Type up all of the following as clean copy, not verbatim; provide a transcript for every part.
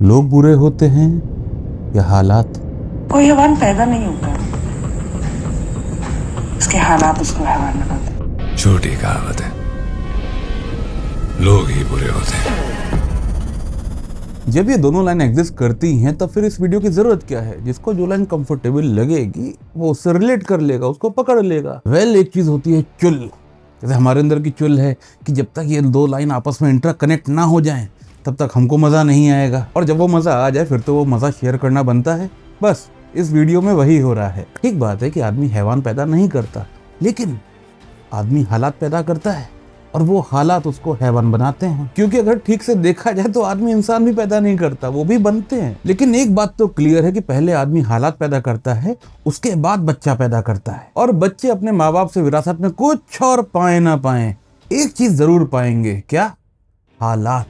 लोग बुरे होते हैं या हालात? कोई हैवान पैदा नहीं होता, इसके हालात उसको हैवान बनाते। छोटी कहावत है, लोग ही बुरे होते हैं। जब ये दोनों लाइन एग्जिस्ट करती हैं तब फिर इस वीडियो की जरूरत क्या है? जिसको जो लाइन कंफर्टेबल लगेगी वो उससे रिलेट कर लेगा, उसको पकड़ लेगा। एक चीज होती है चुल, जैसे हमारे अंदर की चुल है कि जब तक ये दो लाइन आपस में इंटर कनेक्ट ना हो जाएं तब तक हमको मजा नहीं आएगा, और जब वो मजा आ जाए फिर तो वो मजा शेयर करना बनता है। बस इस वीडियो में वही हो रहा है। ठीक बात है कि आदमी हैवान पैदा नहीं करता, लेकिन आदमी हालात पैदा करता है और वो हालात उसको हैवान बनाते हैं। क्योंकि अगर ठीक से देखा जाए तो आदमी इंसान भी पैदा नहीं करता, वो भी बनते हैं। लेकिन एक बात तो क्लियर है कि पहले आदमी हालात पैदा करता है, उसके बाद बच्चा पैदा करता है। और बच्चे अपने माँ बाप से विरासत में कुछ और पाए ना पाए, एक चीज जरूर पाएंगे। क्या? हालात।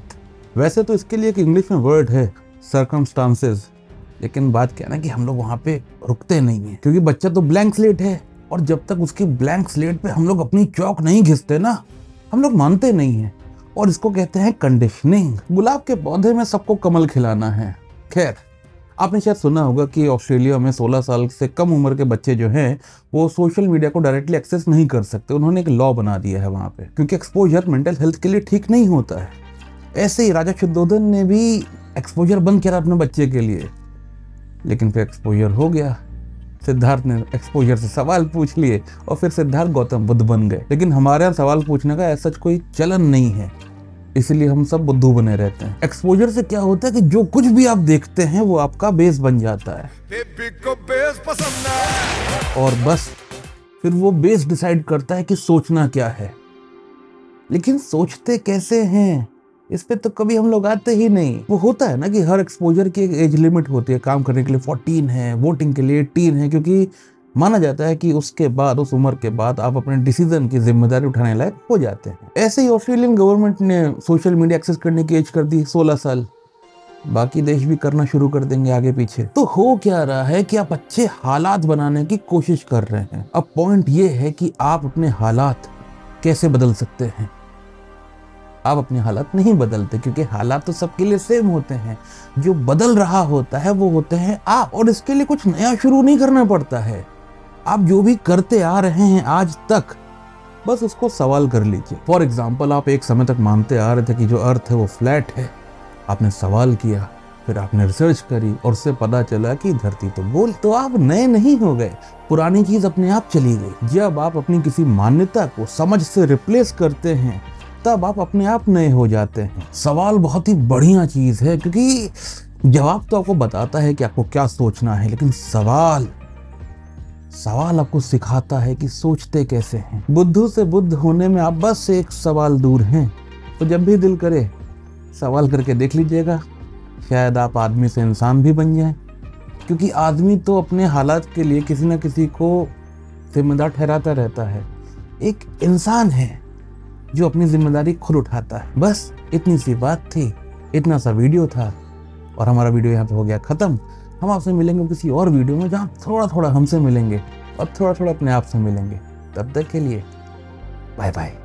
वैसे तो इसके लिए एक इंग्लिश में वर्ड है, सर्कमस्टांसेस। लेकिन बात क्या है ना कि हम लोग वहां पे रुकते नहीं है, क्योंकि बच्चा तो ब्लैंक स्लेट है, और जब तक उसकी ब्लैंक स्लेट पे हम लोग अपनी चौक नहीं घिसते ना, हम लोग मानते नहीं हैं। और इसको कहते हैं कंडीशनिंग। गुलाब के पौधे में सबको कमल खिलाना है। खैर, आपने शायद सुना होगा कि ऑस्ट्रेलिया में 16 साल से कम उम्र के बच्चे जो हैं वो सोशल मीडिया को डायरेक्टली एक्सेस नहीं कर सकते। उन्होंने एक लॉ बना दिया है वहां पे, क्योंकि एक्सपोजर मेंटल हेल्थ के लिए ठीक नहीं होता है। ऐसे ही राजा शुद्धोधन ने भी एक्सपोजर बंद किया अपने बच्चे के लिए, लेकिन फिर एक्सपोजर हो गया। सिद्धार्थ ने एक्सपोजर से सवाल पूछ लिए और फिर सिद्धार्थ गौतम बुद्ध बन गए। लेकिन हमारे यहाँ सवाल पूछने का ऐसा कोई चलन नहीं है, इसलिए हम सब बुद्धू बने रहते हैं। एक्सपोजर से क्या होता है कि जो कुछ भी आप देखते हैं वो आपका बेस बन जाता है, को बेस पसंद है। और बस फिर वो बेस डिसाइड करता है कि सोचना क्या है। लेकिन सोचते कैसे हैं, इस पे तो कभी हम लोग आते ही नहीं। वो होता है ना कि हर एक्सपोजर की एक एज लिमिट होती है। काम करने के लिए 14 है, वोटिंग के लिए 18 है, क्योंकि माना जाता है कि उसके बाद, उस उम्र के बाद आप अपने डिसीजन की जिम्मेदारी उठाने लायक हो जाते हैं। ऐसे ही ऑस्ट्रेलियन गवर्नमेंट ने सोशल मीडिया एक्सेस करने की एज कर दी 16 साल। बाकी देश भी करना शुरू कर देंगे आगे पीछे। तो हो क्या रहा है कि आप अच्छे हालात बनाने की कोशिश कर रहे हैं। अब पॉइंट ये है कि आप अपने हालात कैसे बदल सकते हैं। आप अपने हालात नहीं बदलते, क्योंकि हालात तो सबके लिए सेम होते हैं। जो बदल रहा होता है वो होते हैं आप, और इसके लिए कुछ नया शुरू नहीं करना पड़ता है। आप जो भी करते आ रहे हैं आज तक, बस उसको सवाल कर लीजिए। फॉर एग्जाम्पल, आप एक समय तक मानते आ रहे थे कि जो अर्थ है वो फ्लैट है। आपने सवाल किया, फिर आपने रिसर्च करी और उससे पता चला कि धरती तो गोल। तो आप नए नहीं हो गए, पुरानी चीज अपने आप चली गई। जब आप अपनी किसी मान्यता को समझ से रिप्लेस करते हैं तब आप अपने आप नए हो जाते हैं। सवाल बहुत ही बढ़िया चीज है, क्योंकि जवाब तो आपको बताता है कि आपको क्या सोचना है, लेकिन सवाल आपको सिखाता है कि सोचते कैसे हैं। बुद्धू से बुद्ध होने में आप बस एक सवाल दूर हैं। तो जब भी दिल करे सवाल करके देख लीजिएगा, शायद आप आदमी से इंसान भी बन जाएं। क्योंकि आदमी तो अपने हालात के लिए किसी न किसी को जिम्मेदार ठहराता रहता है। एक इंसान है जो अपनी जिम्मेदारी खुद उठाता है। बस इतनी सी बात थी, इतना सा वीडियो था, और हमारा वीडियो यहाँ पे हो गया खत्म। हम आपसे मिलेंगे किसी और वीडियो में जहाँ थोड़ा थोड़ा हमसे मिलेंगे और थोड़ा थोड़ा अपने आप से मिलेंगे। तब तक के लिए बाय बाय।